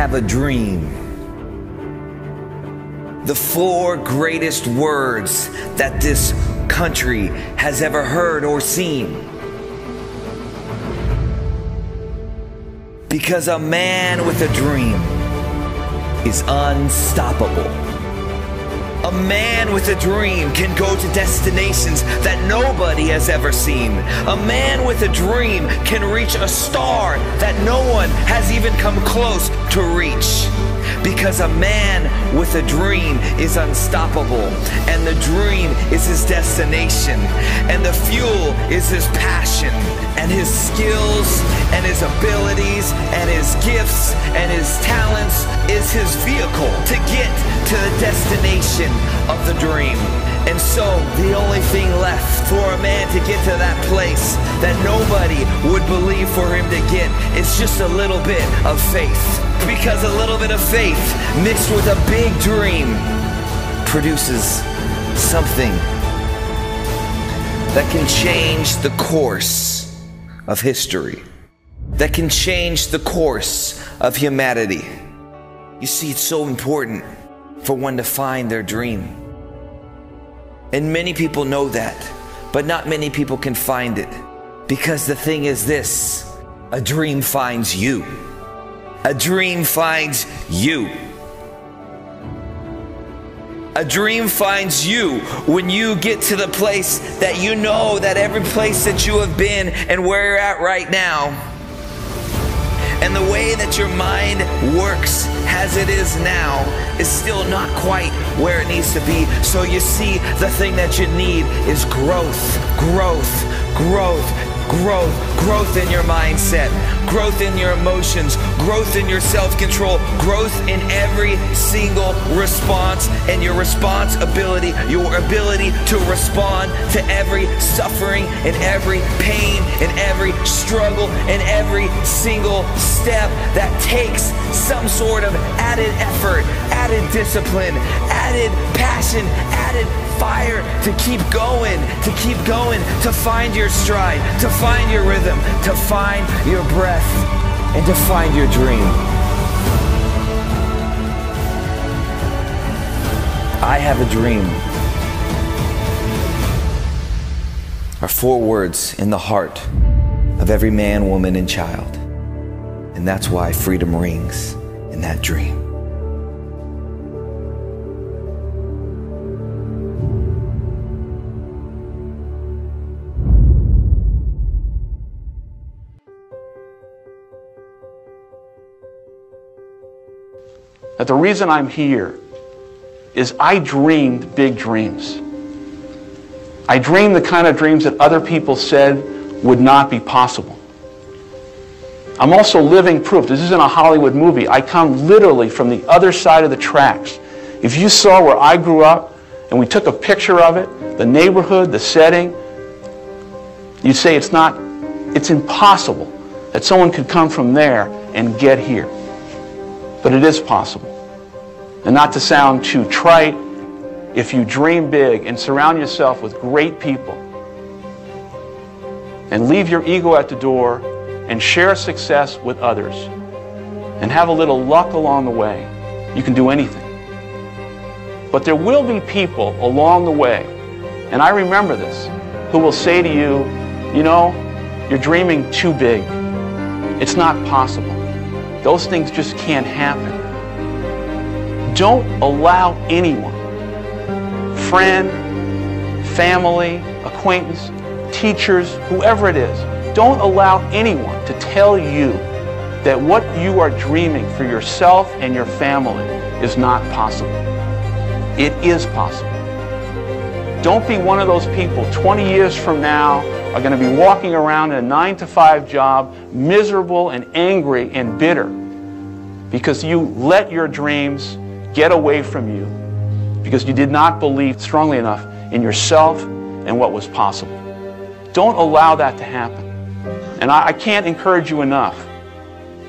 have a dream. The 4 greatest words that this country has ever heard or seen. Because a man with a dream is unstoppable. A man with a dream can go to destinations that nobody has ever seen. A man with a dream can reach a star that no one has even come close to reach. Because a man with a dream is unstoppable, and the dream is his destination, and the fuel is his passion, and his skills, and his abilities, and his gifts, and his talents is his vehicle to get to the destination of the dream. And so the only thing left for a man to get to that place that nobody would believe for him to get is just a little bit of faith. Because a little bit of faith mixed with a big dream produces something that can change the course of history, that can change the course of humanity. You see, it's so important for one to find their dream. And many people know that, but not many people can find it. Because the thing is this, a dream finds you. A dream finds you. A dream finds you when you get to the place that you know that every place that you have been and where you're at right now, and the way that your mind works as it is now is still not quite where it needs to be. So you see, the thing that you need is growth, growth, growth, growth, growth in your mindset, growth in your emotions, growth in your self-control, growth in every single response, and your responsibility, your ability to respond to every suffering and every pain and every struggle and every single step that takes some sort of added effort, added discipline, added passion, added fire to keep going, to find your stride, to find your rhythm, to find your breath, and to find your dream. I have a dream are 4 words in the heart of every man, woman, and child. And that's why freedom rings in that dream. That the reason I'm here is I dreamed big dreams. I dreamed the kind of dreams that other people said would not be possible. I'm also living proof. This isn't a Hollywood movie. I come literally from the other side of the tracks. If you saw where I grew up and we took a picture of it, the neighborhood, the setting, you'd say it's impossible that someone could come from there and get here. But it is possible. And not to sound too trite, if you dream big and surround yourself with great people and leave your ego at the door and share success with others and have a little luck along the way, you can do anything. But there will be people along the way, and I remember this, who will say to you, you know, you're dreaming too big. It's not possible. Those things just can't happen. Don't allow anyone, friend, family, acquaintance, teachers, whoever it is, don't allow anyone to tell you that what you are dreaming for yourself and your family is not possible. It is possible. Don't be one of those people 20 years from now are going to be walking around in a 9-to-5 job, miserable and angry and bitter because you let your dreams get away from you because you did not believe strongly enough in yourself and what was possible. Don't allow that to happen. And I can't encourage you enough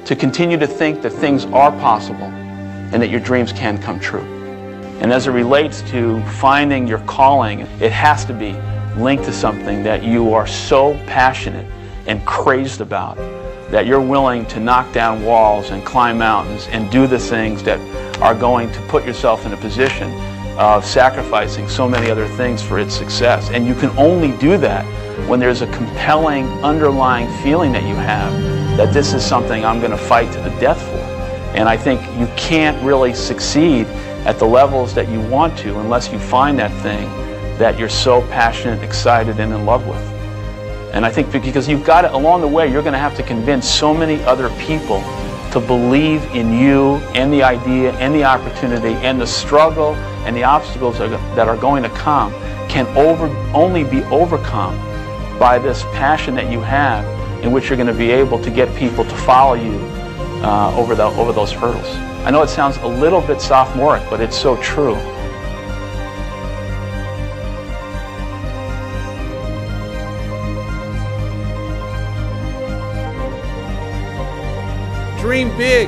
to continue to think that things are possible and that your dreams can come true. And as it relates to finding your calling, it has to be linked to something that you are so passionate and crazed about, that you're willing to knock down walls and climb mountains and do the things that are going to put yourself in a position of sacrificing so many other things for its success. And you can only do that when there's a compelling underlying feeling that you have that this is something I'm going to fight to the death for. And I think you can't really succeed at the levels that you want to unless you find that thing that you're so passionate, excited, and in love with. And I think because you've got it along the way, you're going to have to convince so many other people to believe in you and the idea and the opportunity, and the struggle and the obstacles that are going to come can only be overcome by this passion that you have, in which you're going to be able to get people to follow you over those hurdles. I know it sounds a little bit sophomoric, but it's so true. Dream big,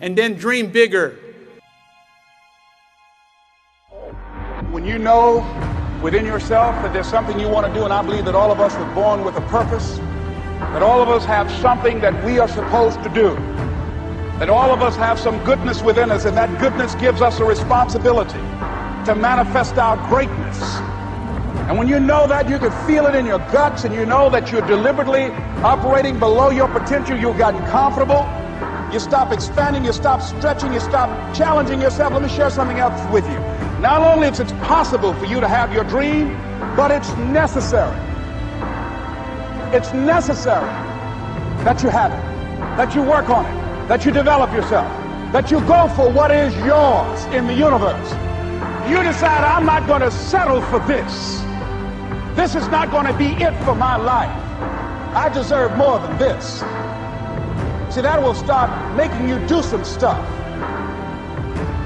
and then dream bigger. When you know within yourself that there's something you want to do, and I believe that all of us were born with a purpose, that all of us have something that we are supposed to do, that all of us have some goodness within us, and that goodness gives us a responsibility to manifest our greatness. And when you know that, you can feel it in your guts, and you know that you're deliberately operating below your potential. You've gotten comfortable. You stop expanding, you stop stretching, you stop challenging yourself. Let me share something else with you. Not only is it possible for you to have your dream, but it's necessary. It's necessary that you have it, that you work on it, that you develop yourself, that you go for what is yours in the universe. You decide, I'm not going to settle for this. This is not going to be it for my life. I deserve more than this. See, that will start making you do some stuff.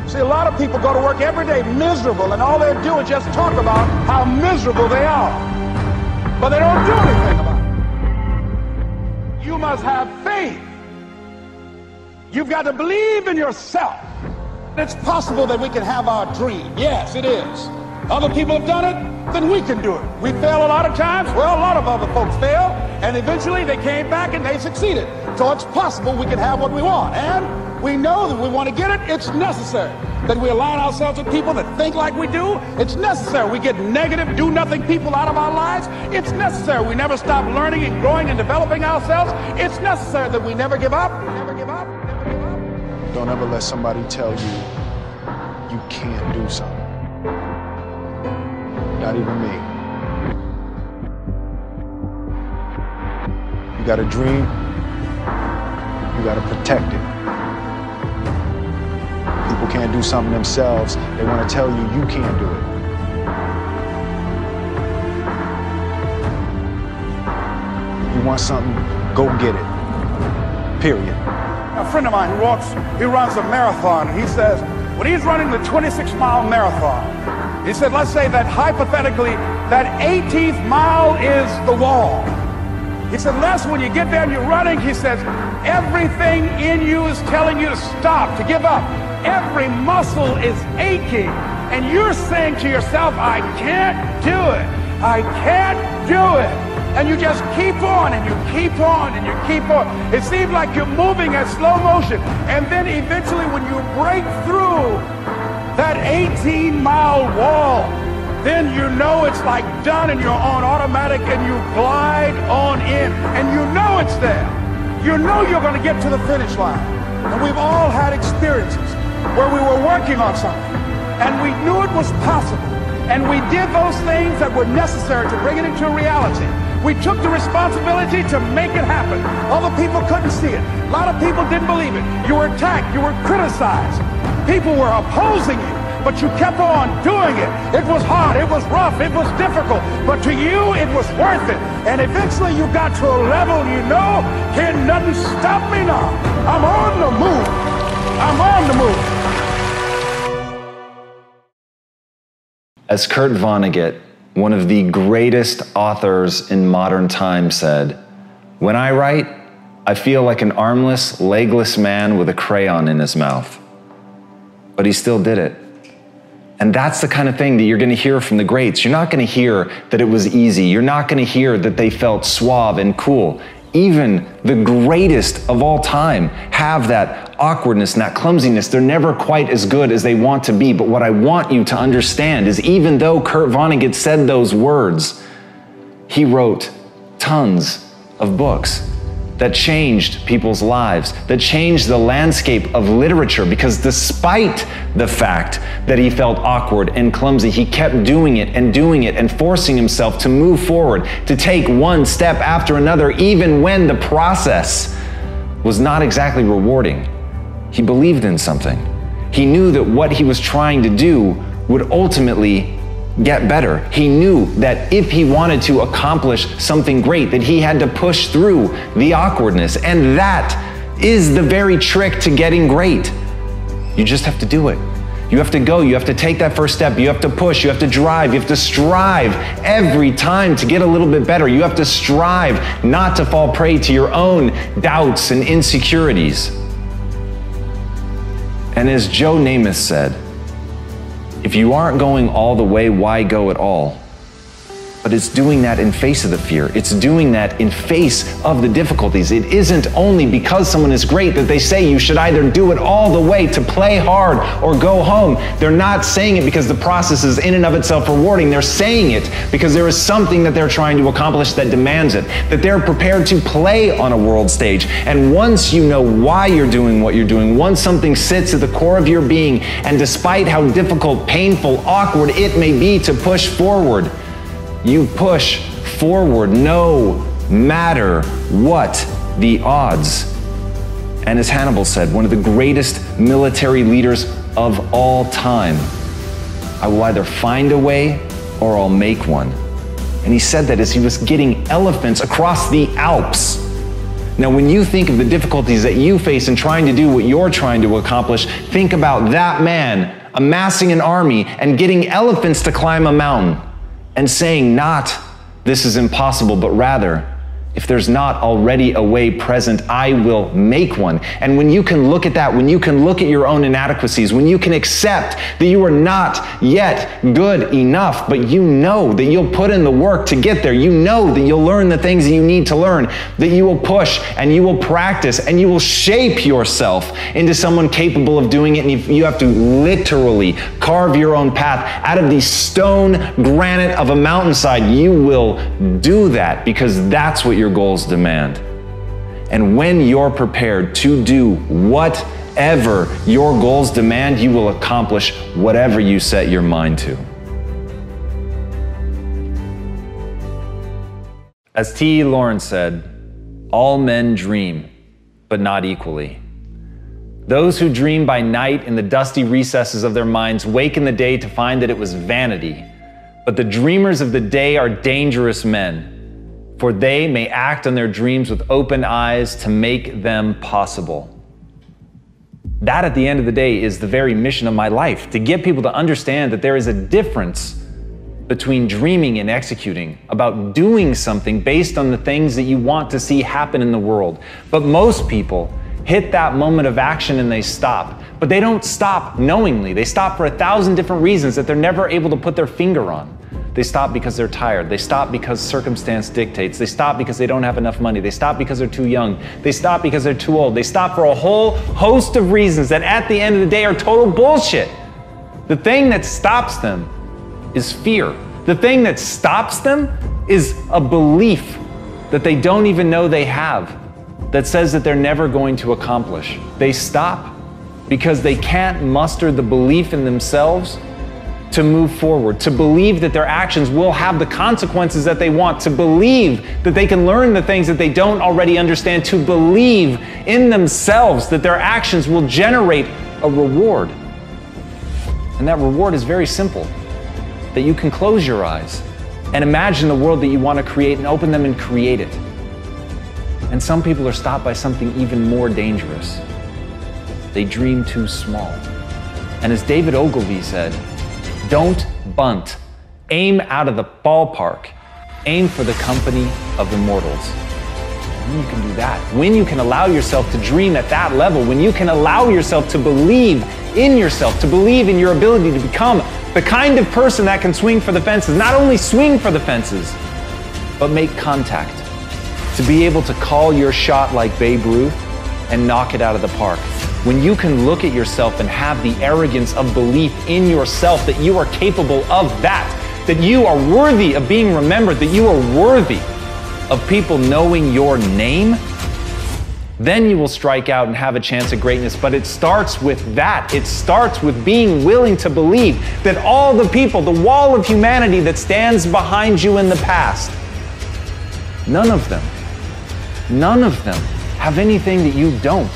See, a lot of people go to work every day miserable, and all they do is just talk about how miserable they are. But they don't do anything about it. You must have faith. You've got to believe in yourself. It's possible that we can have our dream. Yes, it is. Other people have done it, then we can do it. We fail a lot of times. Well, a lot of other folks fail, and eventually they came back and they succeeded. So it's possible we can have what we want. And we know that we want to get it. It's necessary that we align ourselves with people that think like we do. It's necessary we get negative, do-nothing people out of our lives. It's necessary we never stop learning and growing and developing ourselves. It's necessary that we never give up. Never give up. Never give up. Don't ever let somebody tell you you can't do something. Not even me. You got a dream, you got to protect it. People can't do something themselves. They want to tell you you can't do it. You want something, go get it. Period. A friend of mine he runs a marathon, and he says, when he's running the 26-mile marathon, he said, let's say that hypothetically, that 18th mile is the wall. He said, Les, when you get there and you're running, he says, everything in you is telling you to stop, to give up. Every muscle is aching, and you're saying to yourself, I can't do it. I can't do it. And you just keep on, and you keep on, and you keep on. It seems like you're moving at slow motion. And then eventually when you break through that 18-mile wall, then you know it's like done, and you're on automatic, and you glide on in, and you know it's there. You know you're going to get to the finish line. And we've all had experiences where we were working on something, and we knew it was possible, and we did those things that were necessary to bring it into reality. We took the responsibility to make it happen. Other people couldn't see it. A lot of people didn't believe it. You were attacked. You were criticized. People were opposing you, but you kept on doing it. It was hard. It was rough. It was difficult. But to you, it was worth it. And eventually you got to a level you know, can't nothing stop me now. I'm on the move. I'm on the move. As Kurt Vonnegut, one of the greatest authors in modern times, said, "When I write, I feel like an armless, legless man with a crayon in his mouth." But he still did it. And that's the kind of thing that you're going to hear from the greats. You're not going to hear that it was easy. You're not going to hear that they felt suave and cool. Even the greatest of all time have that awkwardness and that clumsiness. They're never quite as good as they want to be. But what I want you to understand is even though Kurt Vonnegut said those words, he wrote tons of books that changed people's lives, that changed the landscape of literature, because despite the fact that he felt awkward and clumsy, he kept doing it and forcing himself to move forward, to take one step after another, even when the process was not exactly rewarding. He believed in something. He knew that what he was trying to do would ultimately get better. He knew that if he wanted to accomplish something great, that he had to push through the awkwardness. And that is the very trick to getting great. You just have to do it. You have to go, you have to take that first step, you have to push, you have to drive, you have to strive every time to get a little bit better. You have to strive not to fall prey to your own doubts and insecurities. And as Joe Namath said, if you aren't going all the way, why go at all? But it's doing that in face of the fear. It's doing that in face of the difficulties. It isn't only because someone is great that they say you should either do it all the way to play hard or go home. They're not saying it because the process is in and of itself rewarding. They're saying it because there is something that they're trying to accomplish that demands it, that they're prepared to play on a world stage. And once you know why you're doing what you're doing, once something sits at the core of your being, and despite how difficult, painful, awkward it may be to push forward, you push forward no matter what the odds. And as Hannibal said, one of the greatest military leaders of all time, I will either find a way or I'll make one. And he said that as he was getting elephants across the Alps. Now, when you think of the difficulties that you face in trying to do what you're trying to accomplish, think about that man amassing an army and getting elephants to climb a mountain, and saying not, this is impossible, but rather, if there's not already a way present, I will make one. And when you can look at that, when you can look at your own inadequacies, when you can accept that you are not yet good enough, but you know that you'll put in the work to get there, you know that you'll learn the things that you need to learn, that you will push and you will practice and you will shape yourself into someone capable of doing it. And you have to literally carve your own path out of the stone granite of a mountainside. You will do that because that's what your goals demand. And when you're prepared to do whatever your goals demand, you will accomplish whatever you set your mind to. As T.E. Lawrence said, all men dream, but not equally. Those who dream by night in the dusty recesses of their minds wake in the day to find that it was vanity. But the dreamers of the day are dangerous men, for they may act on their dreams with open eyes to make them possible. That, at the end of the day, is the very mission of my life, to get people to understand that there is a difference between dreaming and executing, about doing something based on the things that you want to see happen in the world. But most people hit that moment of action and they stop. But they don't stop knowingly. They stop for 1,000 different reasons that they're never able to put their finger on. They stop because they're tired. They stop because circumstance dictates. They stop because they don't have enough money. They stop because they're too young. They stop because they're too old. They stop for a whole host of reasons that at the end of the day are total bullshit. The thing that stops them is fear. The thing that stops them is a belief that they don't even know they have, that says that they're never going to accomplish. They stop because they can't muster the belief in themselves to move forward, to believe that their actions will have the consequences that they want, to believe that they can learn the things that they don't already understand, to believe in themselves that their actions will generate a reward. And that reward is very simple, that you can close your eyes and imagine the world that you want to create and open them and create it. And some people are stopped by something even more dangerous. They dream too small. And as David Ogilvy said, don't bunt. Aim out of the ballpark. Aim for the company of immortals. when you can do that, when you can allow yourself to dream at that level, when you can allow yourself to believe in yourself, to believe in your ability to become the kind of person that can swing for the fences, not only swing for the fences, but make contact, to be able to call your shot like Babe Ruth and knock it out of the park. When you can look at yourself and have the arrogance of belief in yourself that you are capable of that you are worthy of being remembered, that you are worthy of people knowing your name, then you will strike out and have a chance at greatness. But it starts with that. It starts with being willing to believe that all the people, the wall of humanity that stands behind you in the past, none of them have anything that you don't.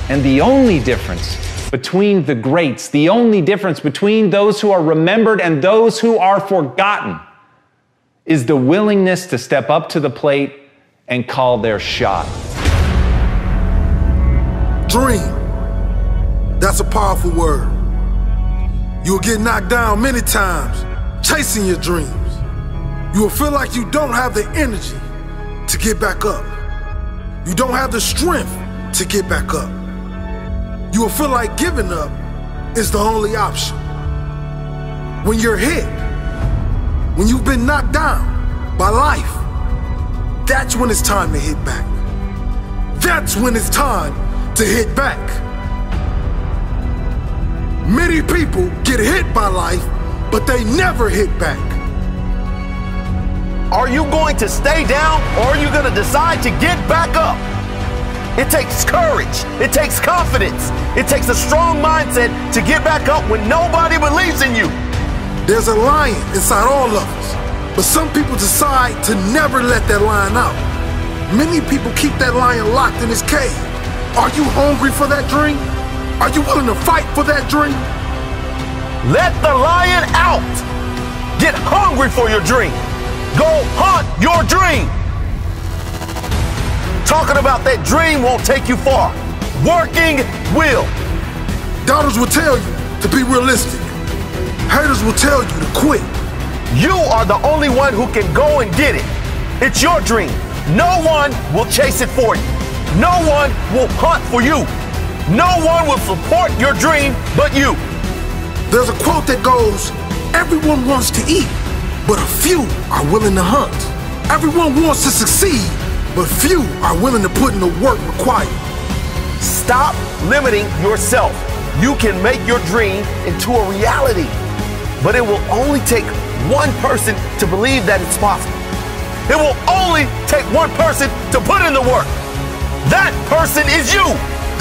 And the only difference between the greats, the only difference between those who are remembered and those who are forgotten, is the willingness to step up to the plate and call their shot. Dream. That's a powerful word. You'll get knocked down many times chasing your dreams. You will feel like you don't have the energy to get back up. You don't have the strength to get back up. You will feel like giving up is the only option. When you're hit, when you've been knocked down by life, that's when it's time to hit back. That's when it's time to hit back. Many people get hit by life, but they never hit back. Are you going to stay down, or are you going to decide to get back up? It takes courage. It takes confidence. It takes a strong mindset to get back up when nobody believes in you. There's a lion inside all of us, but some people decide to never let that lion out. Many people keep that lion locked in his cage. Are you hungry for that dream? Are you willing to fight for that dream? Let the lion out. Get hungry for your dream. Go hunt your dream. Talking about that dream won't take you far. Working will. Doubters will tell you to be realistic. Haters will tell you to quit. You are the only one who can go and get it. It's your dream. No one will chase it for you. No one will hunt for you. No one will support your dream but you. There's a quote that goes, everyone wants to eat, but a few are willing to hunt. Everyone wants to succeed, but few are willing to put in the work required. Stop limiting yourself. You can make your dream into a reality, but it will only take one person to believe that it's possible. It will only take one person to put in the work. That person is you.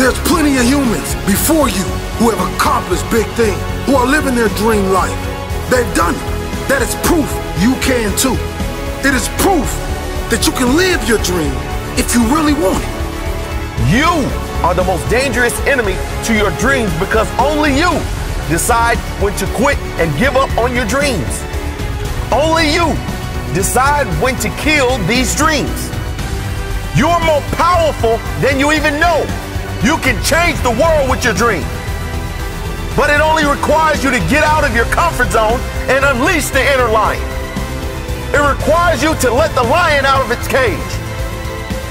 There's plenty of humans before you who have accomplished big things, who are living their dream life. They've done it. That is proof you can too. It is proof that you can live your dream if you really want it. You are the most dangerous enemy to your dreams because only you decide when to quit and give up on your dreams. Only you decide when to kill these dreams. You're more powerful than you even know. You can change the world with your dream. But it only requires you to get out of your comfort zone and unleash the inner lion. It requires you to let the lion out of its cage.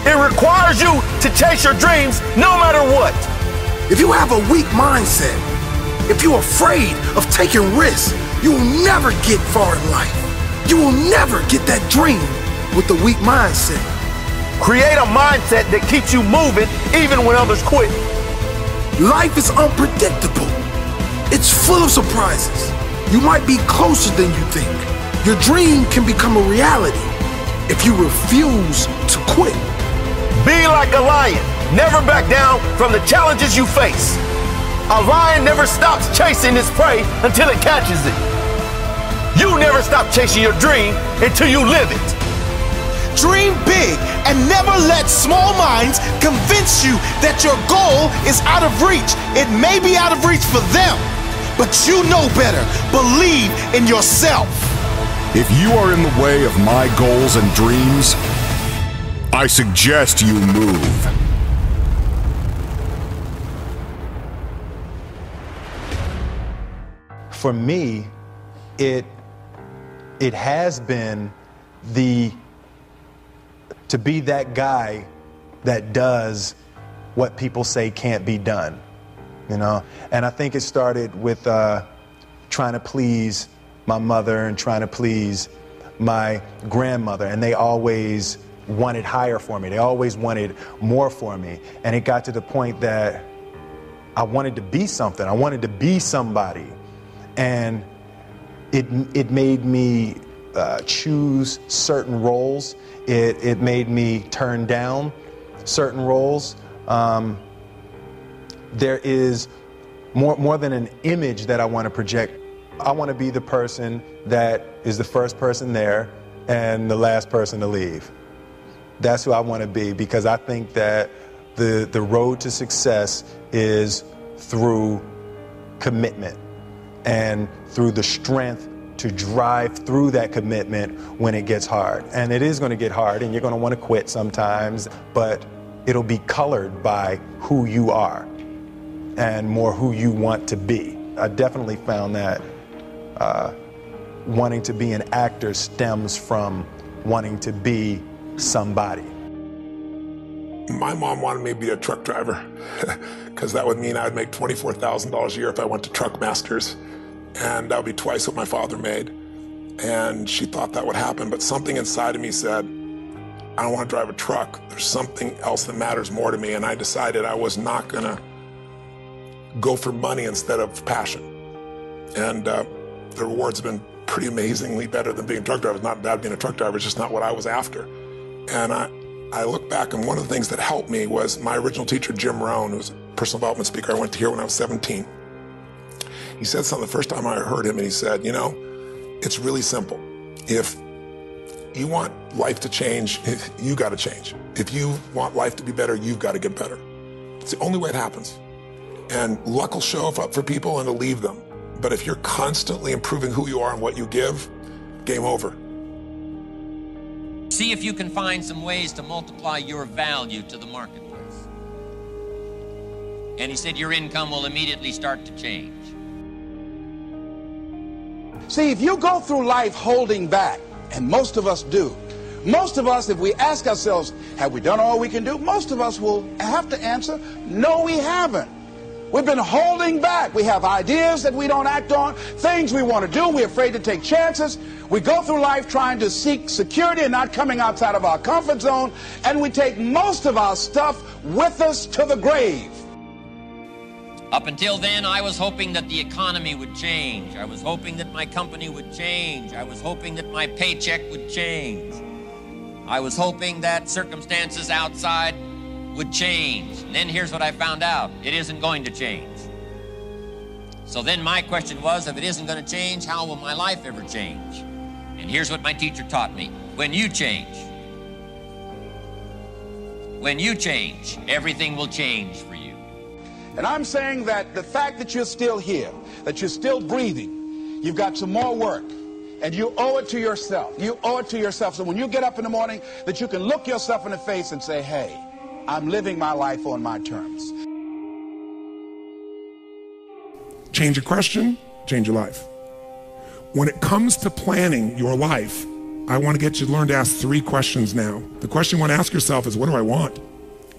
It requires you to chase your dreams no matter what. If you have a weak mindset, if you're afraid of taking risks, you will never get far in life. You will never get that dream with a weak mindset. Create a mindset that keeps you moving even when others quit. Life is unpredictable. It's full of surprises. You might be closer than you think. Your dream can become a reality if you refuse to quit. Be like a lion. Never back down from the challenges you face. A lion never stops chasing its prey until it catches it. You never stop chasing your dream until you live it. Dream big and never let small minds convince you that your goal is out of reach. It may be out of reach for them, but you know better. Believe in yourself. If you are in the way of my goals and dreams, I suggest you move. For me, it has been to be that guy that does what people say can't be done, you know? And I think it started with trying to please my mother and trying to please my grandmother, and they always wanted higher for me. They always wanted more for me. And it got to the point that I wanted to be something. I wanted to be somebody. And it made me choose certain roles. It made me turn down certain roles. There is more than an image that I want to project. I want to be the person that is the first person there and the last person to leave. That's who I want to be, because I think that the road to success is through commitment and through the strength to drive through that commitment when it gets hard. And it is going to get hard, and you're going to want to quit sometimes, but it'll be colored by who you are and more who you want to be. I definitely found that wanting to be an actor stems from wanting to be somebody. My mom wanted me to be a truck driver because that would mean I would make $24,000 a year if I went to Truck Masters, and that would be twice what my father made. And she thought that would happen, but something inside of me said, I don't want to drive a truck. There's something else that matters more to me, and I decided I was not going to go for money instead of passion. And the rewards have been pretty amazingly better than being a truck driver. It's not bad being a truck driver, it's just not what I was after. And I look back, and one of the things that helped me was my original teacher, Jim Rohn, who was a personal development speaker. I went to hear when I was 17. He said something the first time I heard him, and he said, you know, it's really simple. If you want life to change, you got to change. If you want life to be better, you've got to get better. It's the only way it happens. And luck will show up for people and it'll leave them. But if you're constantly improving who you are and what you give, game over. See if you can find some ways to multiply your value to the marketplace. And he said your income will immediately start to change. See, if you go through life holding back, and most of us do, most of us, if we ask ourselves, have we done all we can do? Most of us will have to answer, no, we haven't. We've been holding back. We have ideas that we don't act on, things we want to do. We're afraid to take chances. We go through life trying to seek security and not coming outside of our comfort zone, and we take most of our stuff with us to the grave. Up until then, I was hoping that the economy would change. I was hoping that my company would change. I was hoping that my paycheck would change. I was hoping that circumstances outside would change. And then here's what I found out. It isn't going to change. So then my question was, if it isn't going to change, how will my life ever change? And here's what my teacher taught me. When you change, everything will change for you. And I'm saying that the fact that you're still here, that you're still breathing, you've got some more work, and you owe it to yourself. You owe it to yourself. So when you get up in the morning, that you can look yourself in the face and say, hey, I'm living my life on my terms. Change your question, change your life. When it comes to planning your life, I want to get you to learn to ask 3 questions now. The question you want to ask yourself is, what do I want?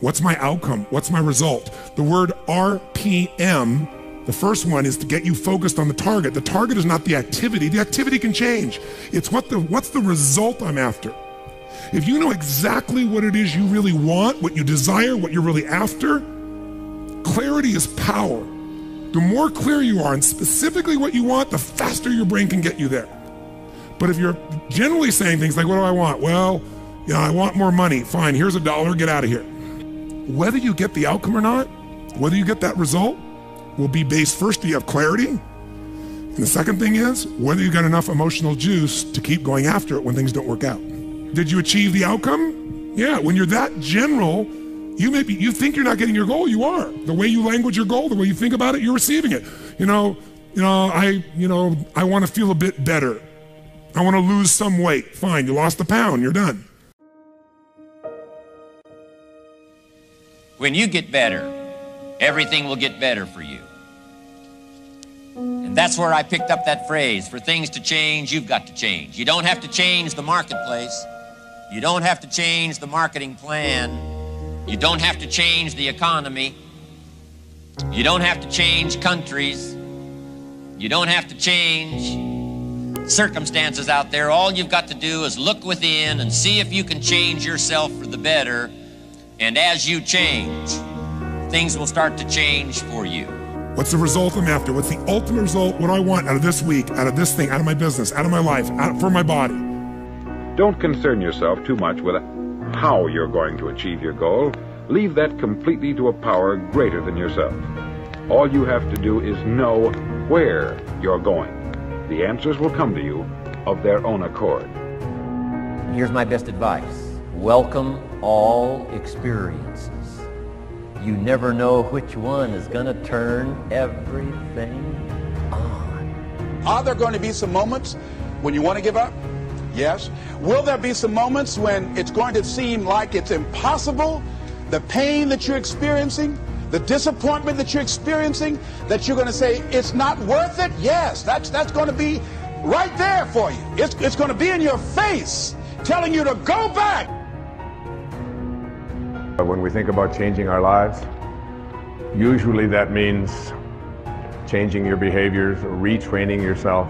What's my outcome? What's my result? The word RPM, the first one, is to get you focused on the target. The target is not the activity. The activity can change. It's what's the result I'm after. If you know exactly what it is you really want, what you desire, what you're really after, clarity is power. The more clear you are and specifically what you want, the faster your brain can get you there. But if you're generally saying things like, what do I want? Well, I want more money. Fine, here's $1, get out of here. Whether you get the outcome or not, whether you get that result, will be based first, do you have clarity? And the second thing is, whether you got enough emotional juice to keep going after it when things don't work out. Did you achieve the outcome? Yeah, when you're that general, you think you're not getting your goal, you are. The way you language your goal, the way you think about it, you're receiving it. I want to feel a bit better. I want to lose some weight. Fine, you lost a pound, you're done. When you get better, everything will get better for you. And that's where I picked up that phrase, for things to change, you've got to change. You don't have to change the marketplace. You don't have to change the marketing plan. You don't have to change the economy. You don't have to change countries. You don't have to change circumstances out there. All you've got to do is look within and see if you can change yourself for the better. And as you change, things will start to change for you. What's the result I'm after? What's the ultimate result? What do I want out of this week, out of this thing, out of my business, out of my life, for my body? Don't concern yourself too much with how you're going to achieve your goal. Leave that completely to a power greater than yourself. All you have to do is know where you're going. The answers will come to you of their own accord. Here's my best advice. Welcome all experiences. You never know which one is going to turn everything on. Are there going to be some moments when you want to give up? Yes. Will there be some moments when it's going to seem like it's impossible? The pain that you're experiencing, the disappointment that you're experiencing, that you're going to say it's not worth it? Yes, that's going to be right there for you. It's going to be in your face, telling you to go back. When we think about changing our lives, usually that means changing your behaviors, retraining yourself,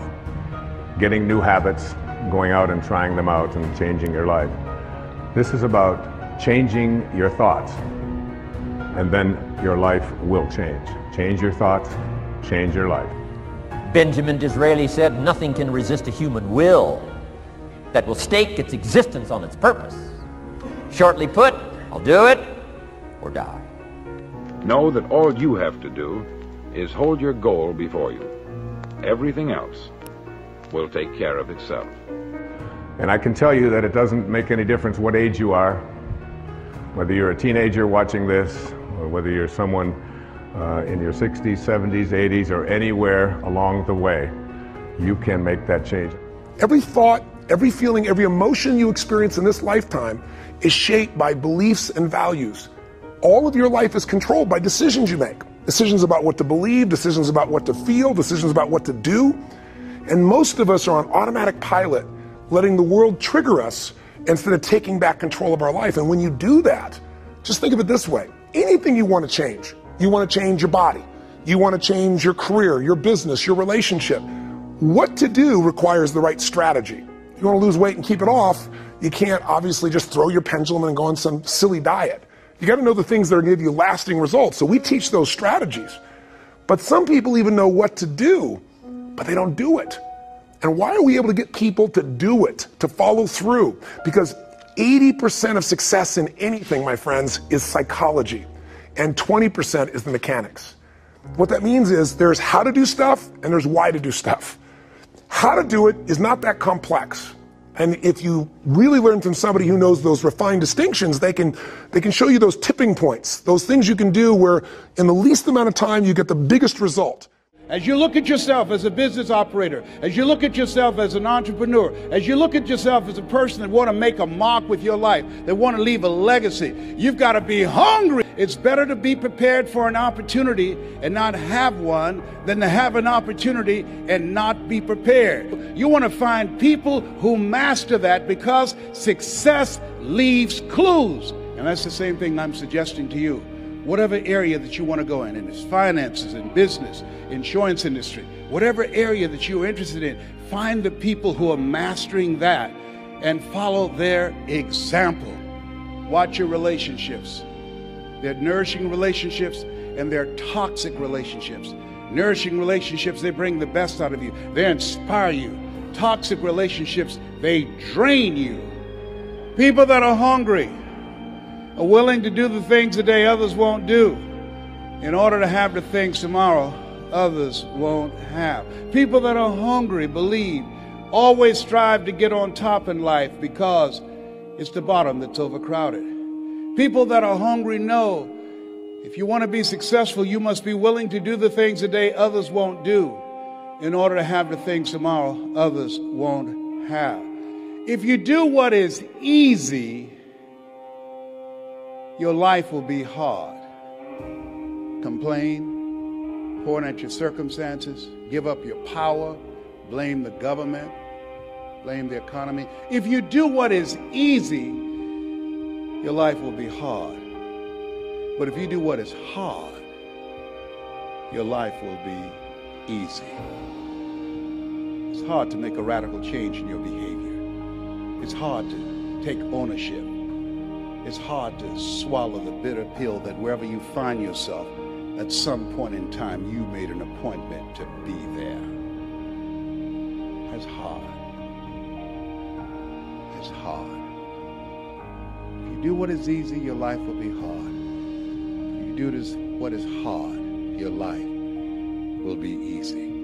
getting new habits, going out and trying them out and changing your life. This is about changing your thoughts, and then your life will change. Change your thoughts, change your life. Benjamin Disraeli said, nothing can resist a human will that will stake its existence on its purpose. Shortly put, I'll do it or die. Know that all you have to do is hold your goal before you. Everything else will take care of itself. And I can tell you that it doesn't make any difference what age you are, whether you're a teenager watching this, or whether you're someone in your 60s, 70s, 80s, or anywhere along the way, you can make that change. Every thought, every feeling, every emotion you experience in this lifetime is shaped by beliefs and values. All of your life is controlled by decisions you make. Decisions about what to believe, decisions about what to feel, decisions about what to do. And most of us are on automatic pilot, letting the world trigger us instead of taking back control of our life. And when you do that, just think of it this way. Anything you want to change. You want to change your body. You want to change your career, your business, your relationship. What to do requires the right strategy. If you want to lose weight and keep it off, you can't obviously just throw your pendulum and go on some silly diet. You got to know the things that are going to give you lasting results. So we teach those strategies. But some people even know what to do, but they don't do it. And why are we able to get people to do it, to follow through? Because 80% of success in anything, my friends, is psychology, and 20% is the mechanics. What that means is there's how to do stuff and there's why to do stuff. How to do it is not that complex. And if you really learn from somebody who knows those refined distinctions, they can show you those tipping points, those things you can do where in the least amount of time you get the biggest result. As you look at yourself as a business operator, as you look at yourself as an entrepreneur, as you look at yourself as a person that want to make a mark with your life, that want to leave a legacy, you've got to be hungry. It's better to be prepared for an opportunity and not have one than to have an opportunity and not be prepared. You want to find people who master that because success leaves clues. And that's the same thing I'm suggesting to you. Whatever area that you want to go in it's finances, in business, insurance industry, whatever area that you're interested in, find the people who are mastering that and follow their example. Watch your relationships. They're nourishing relationships and they're toxic relationships. Nourishing relationships, they bring the best out of you. They inspire you. Toxic relationships, they drain you. People that are hungry are willing to do the things today others won't do in order to have the things tomorrow others won't have. People that are hungry believe, always strive to get on top in life because it's the bottom that's overcrowded. People that are hungry know if you want to be successful, you must be willing to do the things today others won't do in order to have the things tomorrow others won't have. If you do what is easy, your life will be hard. Complain, point at your circumstances, give up your power, blame the government, blame the economy. If you do what is easy, your life will be hard. But if you do what is hard, your life will be easy. It's hard to make a radical change in your behavior. It's hard to take ownership. It's hard to swallow the bitter pill that wherever you find yourself, at some point in time, you made an appointment to be there. That's hard. That's hard. If you do what is easy, your life will be hard. If you do what is hard, your life will be easy.